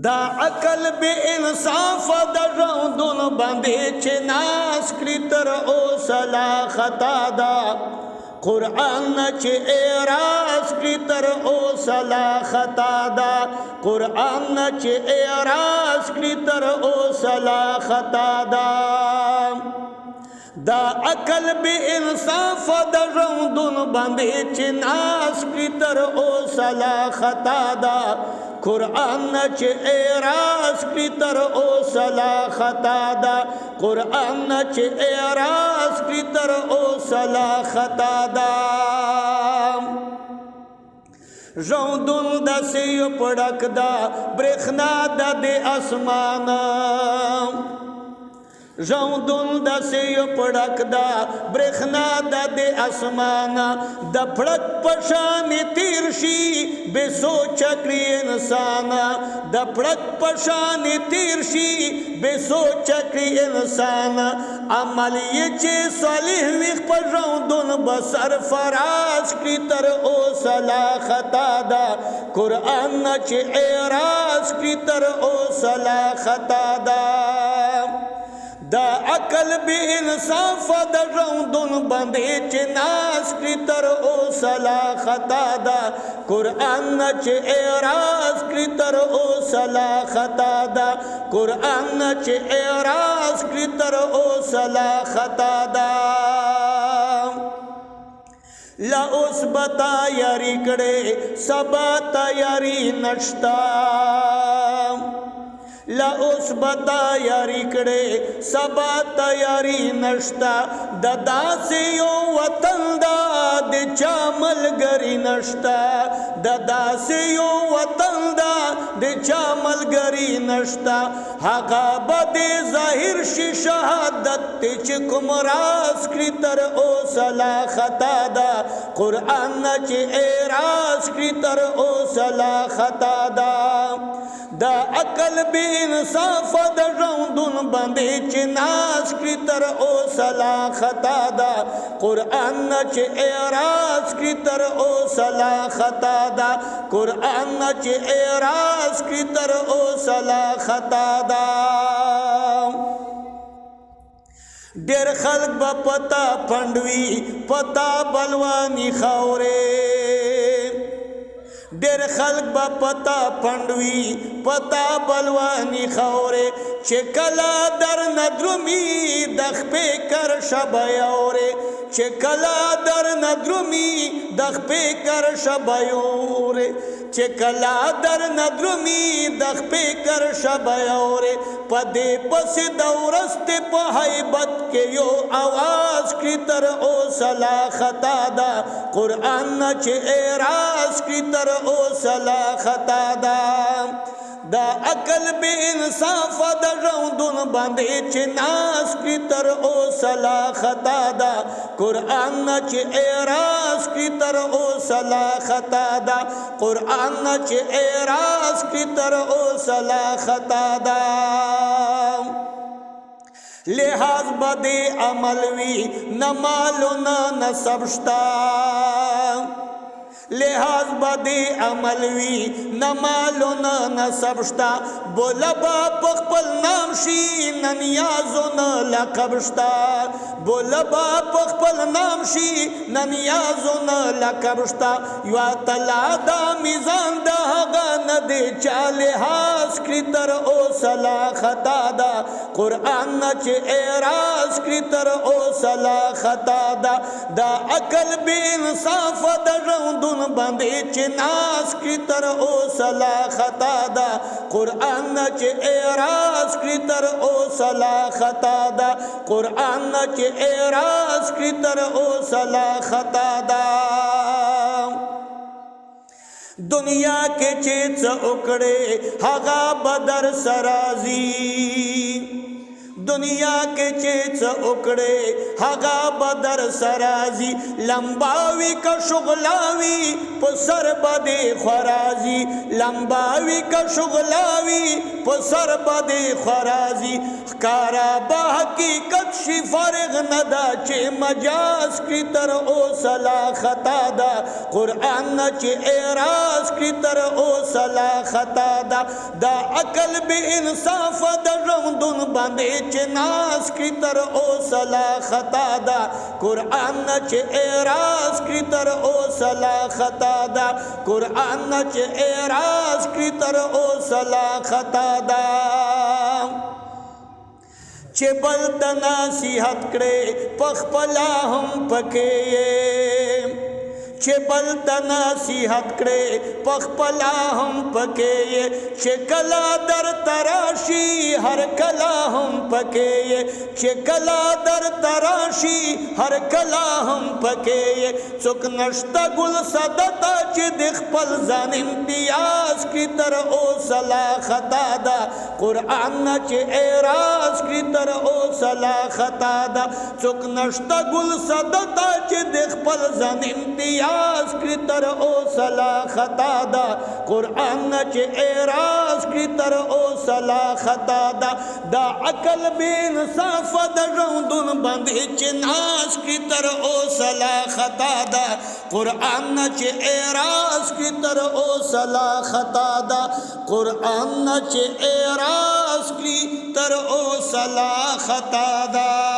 دا عقل بے انصاف دا ژوندون باندې چې ناس کړي تر اوسه لا خطا ده قرآن چې اعراض کړي تر اوسه لا خطا ده قرآن چې اعراض کړي تر اوسه لا خطا ده دا عقل بے انصاف دا ژوندون باندې چې ناس کړي تر اوسه لا خطا ده قرآن چې اعراض کړي تر اوسه لا خطا ده قرآن چې اعراض کړي تر اوسه لا خطا ده ژوندون داسې یو پړک ده برېښنا ده د اسمانه ژوندون داسې یو پړک ده برېښنا ده د اسمانه د پړک په شان تیر شي بې سوچه کړي انسانه د پړک په شان تیر شي بې سوچه کړي انسانه عمل یې چې صالح وي خپل ژوندون به سرفراز کړي تر اوسه لا خطا ده قرآن چې اعراض کړي تر اوسه لا خطا ده دا عقل بے انصاف دا ژوندون باندې چې ناس کړي تر اوسه لا خطا ده قرآن چې اعراض کړي تر اوسه لا خطا ده قرآن چې اعراض کړي تر اوسه لا خطا ده لا اوس به تیاري کړې سبا تیاري نشته لا اوس به تیاري کړې سبا تیاري نشته د داسې یو وطن ده د چا ملګري نشته د داسې یو وطن ده د چا ملګري نشته هغه به د ظاهر شي شهادت چې کوم راز کړي تر اوسه لا خطا ده قرآن چې اعراض کړي تر اوسه لا خطا ده دا عقل بے انصاف دا ژوندون باندې چې ناس کړي تر اوسه لا خطا ده قرآن چې اعراض کړي تر اوسه لا خطا ده قرآن چې اعراض کړي تر اوسه لا خطا ده ډېر خلک به پتا پندوي پتا بلواني خاورې ډېر خلک به پتا پندوي پتا بلواني خاورې چې کله در نه درومي د خپې کرشه به یورې چې کله در نه درومي د خپې کرشه به یورې چې کله در نه درومي د خپې کرشه به یورې په دې پسې د ورستې په هیبت کې یو اواز کړي تر اوسه لا خطا ده قرآن چې اعراض کړي تر اوسه لا خطا ده دا عقل بے انصاف دا ژوندون باندې چې ناس کړي تر اوسه لا خطا ده قرآن چې اعراض کړي تر اوسه لا خطا ده قرآن چې اعراض کړي تر اوسه لا خطا ده لحاظ بدی عمل وی نه مالو نه نسب شته لحاظ بدی عمل وی نه مالو نه نسب شته بوله به په خپل نام شي نه نیازو نه لقب شته بوله به په خپل نام شي نه نیازو نه لقب شته یوه تلا دا میزان د هغه نه دی چا لحاظ کړي تر اوسه لا خطا ده قرآن چې اعراض کړي تر اوسه لا خطا ده دا عقل بې انصاف د ژوندون باندې چې ناس کړي تر اوسه لا خطا ده قرآن چې اعراض کړي تر اوسه لا خطا ده قرآن چې اعراض کړي تر اوسه لا خطا ده دنیا کې چې څه وکړې هغه به در سره ځي دنیا کې چې څه وکړې هغه به در سره ځي لمبا وي که شغلا وي په سر به دې خورا ځي لمبا وي که شغلا وي په سر به دې خورا ځي ښکارا به حقیقت شي فارغ نه ده چې مجاز کړي تر اوسه لا خطا ده قرآن نه چې اعراض کړي تر اوسه لا خطا ده دا عقل بې انصافه د ژوندون باندې چې ناز کړي تر اوسه لا خطا ده قرآن نه چې اعراض کړي تر اوسه لا خطا ده قرآن نه چې اعراض کړي تر اوسه لا خطا ده چې بل ته نصیحت کړې پخپلا هم پکې چې بل ته نصیحت کړې پخپلا هم پکې چې کله درته راشي هر کله هم پکې چې کله درته راشي هر کله هم پکې څوک نشته ګل صدته چې د خپل ځان امتیاز کړي تر اوسه لا خطا ده قرآن نه چې اعراض کړي تر اوسه لا خطا ده څوک نشته ګل صدته چې د خپل ځان امتیاز کړي تر اوسه لا خطا ده قرآن نه چې اعراض کړي تر اوسه لا خطا ده دا عقل بې انصافه د ژوندون باندې چې ناز کړي تر اوسه لا خطا ده قرآن نه چې اعراض کړي تر اوسه لا خطا ده قرآن نه چې اعراض کړي تر اوسه لا خطا ده